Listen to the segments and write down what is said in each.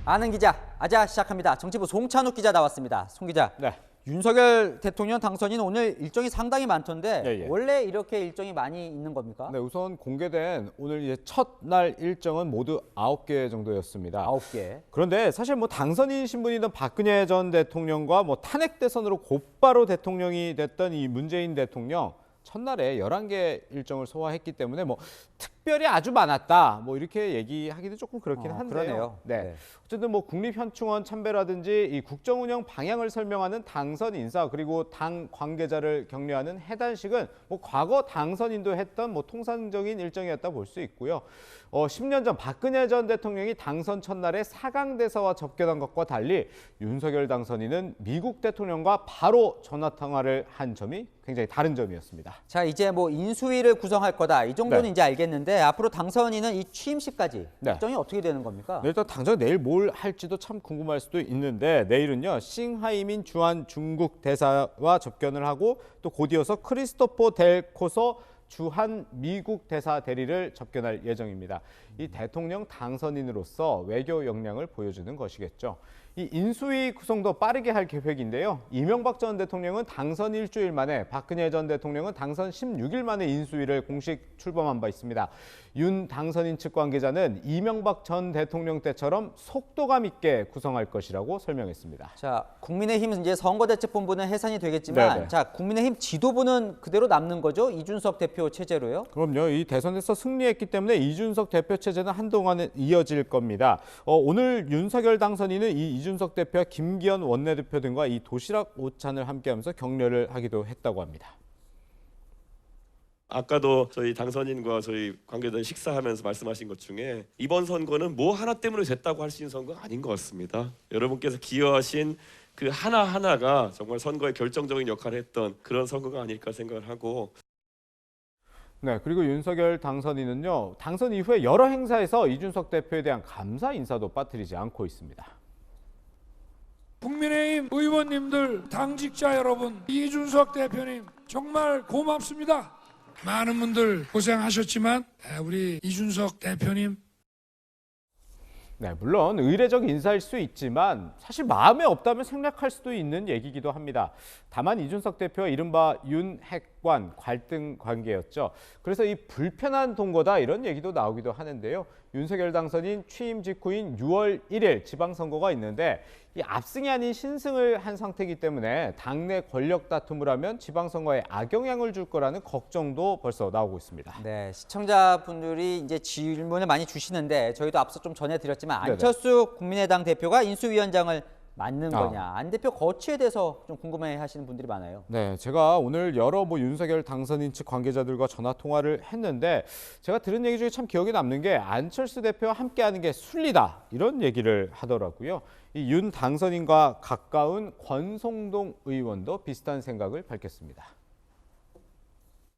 아는 기자, 아자 시작합니다. 정치부 송찬욱 기자 나왔습니다. 송 기자. 네. 윤석열 대통령 당선인 오늘 일정이 상당히 많던데 예. 원래 이렇게 일정이 많이 있는 겁니까? 네, 우선 공개된 오늘 이제 첫날 일정은 모두 9개 정도였습니다. 9개. 그런데 사실 뭐 당선인 신분이던 박근혜 전 대통령과 뭐 탄핵 대선으로 곧바로 대통령이 됐던 이 문재인 대통령 첫날에 11개 일정을 소화했기 때문에 뭐 특별히 아주 많았다. 뭐 이렇게 얘기하기도 조금 그렇긴 한데요. 그러네요. 네. 어쨌든 뭐 국립현충원 참배라든지 이 국정운영 방향을 설명하는 당선 인사 그리고 당 관계자를 격려하는 해단식은 뭐 과거 당선인도 했던 뭐 통상적인 일정이었다 볼 수 있고요. 10년 전 박근혜 전 대통령이 당선 첫날에 4강 대사와 접견한 것과 달리 윤석열 당선인은 미국 대통령과 바로 전화 통화를 한 점이 굉장히 다른 점이었습니다. 자, 이제 뭐 인수위를 구성할 거다. 이 정도는 네. 이제 알겠는데 앞으로 당선인은 이 취임식까지 네. 일정이 어떻게 되는 겁니까? 네, 일단 당장 내일 뭘 할지도 참 궁금할 수도 있는데 내일은요 싱하이민 주한 중국 대사와 접견을 하고 또 곧이어서 크리스토퍼 델 코서 주한 미국 대사 대리를 접견할 예정입니다. 이 대통령 당선인으로서 외교 역량을 보여주는 것이겠죠. 이 인수위 구성도 빠르게 할 계획인데요. 이명박 전 대통령은 당선 일주일 만에, 박근혜 전 대통령은 당선 16일 만에 인수위를 공식 출범한 바 있습니다. 윤 당선인 측 관계자는 이명박 전 대통령 때처럼 속도감 있게 구성할 것이라고 설명했습니다. 자, 국민의힘 이제 선거대책본부는 해산이 되겠지만 네네. 자, 국민의힘 지도부는 그대로 남는 거죠? 이준석 대표 체제로요? 그럼요. 이 대선에서 승리했기 때문에 이준석 대표 체제는 한동안은 이어질 겁니다. 오늘 윤석열 당선인은 이 이준석 대표와 김기현 원내대표 등과 이 도시락 오찬을 함께하면서 격려를 하기도 했다고 합니다. 아까도 저희 당선인과 저희 관계자들 식사하면서 말씀하신 것 중에 이번 선거는 뭐 하나 때문에 됐다고 할 수 있는 선거가 아닌 것 같습니다. 여러분께서 기여하신 그 하나하나가 정말 선거에 결정적인 역할을 했던 그런 선거가 아닐까 생각을 하고 네, 그리고 윤석열 당선인은요. 당선 이후에 여러 행사에서 이준석 대표에 대한 감사 인사도 빠뜨리지 않고 있습니다. 국민의힘 의원님들, 당직자 여러분, 이준석 대표님 정말 고맙습니다. 많은 분들 고생하셨지만 우리 이준석 대표님 네, 물론 의례적 인사일 수 있지만 사실 마음에 없다면 생략할 수도 있는 얘기이기도 합니다. 다만 이준석 대표와 이른바 윤핵관 갈등 관계였죠. 그래서 이 불편한 동거다 이런 얘기도 나오기도 하는데요. 윤석열 당선인 취임 직후인 6월 1일 지방선거가 있는데 이 압승이 아닌 신승을 한 상태이기 때문에 당내 권력 다툼을 하면 지방선거에 악영향을 줄 거라는 걱정도 벌써 나오고 있습니다. 네, 시청자분들이 이제 질문을 많이 주시는데 저희도 앞서 좀 전해드렸지만 네네. 안철수 국민의당 대표가 인수위원장을 맡는 거냐, 안 대표 거취에 대해서 좀 궁금해하시는 분들이 많아요. 네, 제가 오늘 여러 윤석열 당선인 측 관계자들과 전화 통화를 했는데 제가 들은 얘기 중에 참 기억에 남는 게 안철수 대표와 함께하는 게 순리다 이런 얘기를 하더라고요. 이 윤 당선인과 가까운 권성동 의원도 비슷한 생각을 밝혔습니다.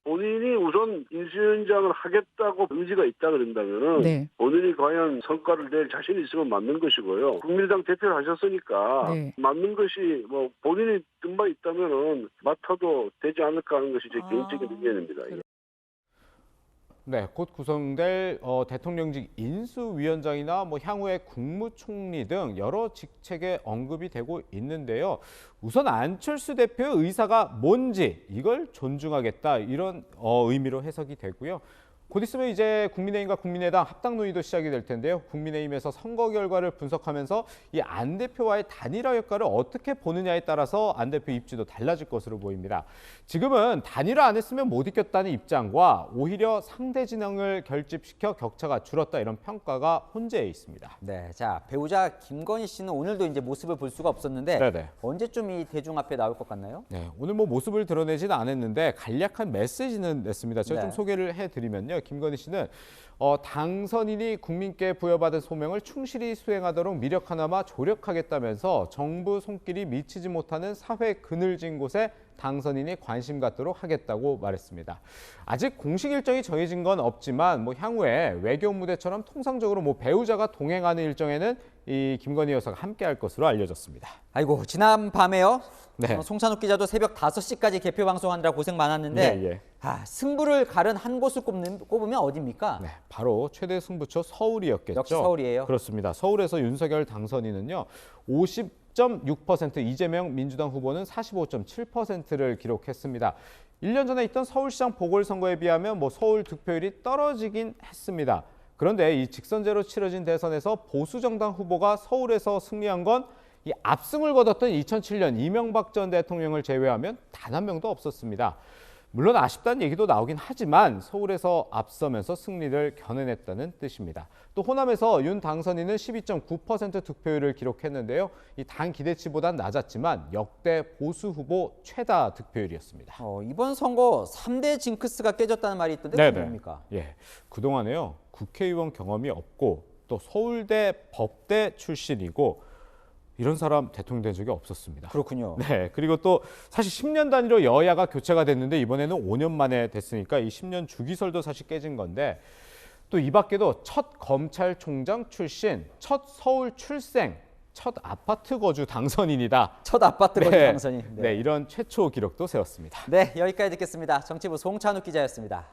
본인이 우선 인수위원장을 하겠다고 의지가 있다 그런다면은 본인이 과연 성과를 낼 자신이 있으면 맞는 것이고요. 국민의당 대표를 하셨으니까 맞는 것이 뭐 본인이 뜻만 있다면은 맡아도 되지 않을까 하는 것이 제 개인적인 의견입니다. 네, 곧 구성될 대통령직 인수위원장이나 뭐 향후에 국무총리 등 여러 직책에 언급이 되고 있는데요. 우선 안철수 대표의 의사가 뭔지 이걸 존중하겠다 이런 의미로 해석이 되고요. 곧 있으면 이제 국민의힘과 국민의당 합당 논의도 시작이 될 텐데요. 국민의힘에서 선거 결과를 분석하면서 이 안 대표와의 단일화 역할을 어떻게 보느냐에 따라서 안 대표 입지도 달라질 것으로 보입니다. 지금은 단일화 안 했으면 못 이겼다는 입장과 오히려 상대 진영을 결집시켜 격차가 줄었다 이런 평가가 혼재해 있습니다. 네, 자, 배우자 김건희 씨는 오늘도 이제 모습을 볼 수가 없었는데 네네. 언제쯤 이 대중 앞에 나올 것 같나요? 네, 오늘 뭐 모습을 드러내지는 않았는데 간략한 메시지는 냈습니다. 제가 좀 네. 소개를 해드리면요. 김건희 씨는 당선인이 국민께 부여받은 소명을 충실히 수행하도록 미력 하나마 조력하겠다면서 정부 손길이 미치지 못하는 사회 그늘진 곳에 당선인이 관심 갖도록 하겠다고 말했습니다. 아직 공식 일정이 정해진 건 없지만 향후에 외교 무대처럼 통상적으로 배우자가 동행하는 일정에는 이 김건희 여사가 함께할 것으로 알려졌습니다. 아이고, 지난 밤에요. 네. 송찬욱 기자도 새벽 5시까지 개표 방송하느라 고생 많았는데 예. 승부를 가른 한 곳을 꼽으면 어디입니까? 네, 바로 최대 승부처 서울이었겠죠. 역시 서울이에요. 그렇습니다. 서울에서 윤석열 당선인은요. 50.6%, 이재명 민주당 후보는 45.7%를 기록했습니다. 1년 전에 있던 서울시장 보궐선거에 비하면 서울 득표율이 떨어지긴 했습니다. 그런데 이 직선제로 치러진 대선에서 보수정당 후보가 서울에서 승리한 건 이 압승을 거뒀던 2007년 이명박 전 대통령을 제외하면 단 한 명도 없었습니다. 물론 아쉽다는 얘기도 나오긴 하지만 서울에서 앞서면서 승리를 겨내냈다는 뜻입니다. 또 호남에서 윤 당선인은 12.9% 득표율을 기록했는데요. 이 당 기대치보단 낮았지만 역대 보수 후보 최다 득표율이었습니다. 이번 선거 3대 징크스가 깨졌다는 말이 있던데 그게 뭡니까? 예, 그동안에요. 국회의원 경험이 없고 또 서울대 법대 출신이고 이런 사람 대통령 된 적이 없었습니다. 그렇군요. 네, 그리고 또 사실 10년 단위로 여야가 교체가 됐는데 이번에는 5년 만에 됐으니까 이 10년 주기설도 사실 깨진 건데 또 이 밖에도 첫 검찰총장 출신, 첫 서울 출생, 첫 아파트 거주 당선인이다. 첫 아파트 거주 당선인. 네, 이런 최초 기록도 세웠습니다. 네, 여기까지 듣겠습니다. 정치부 송찬욱 기자였습니다.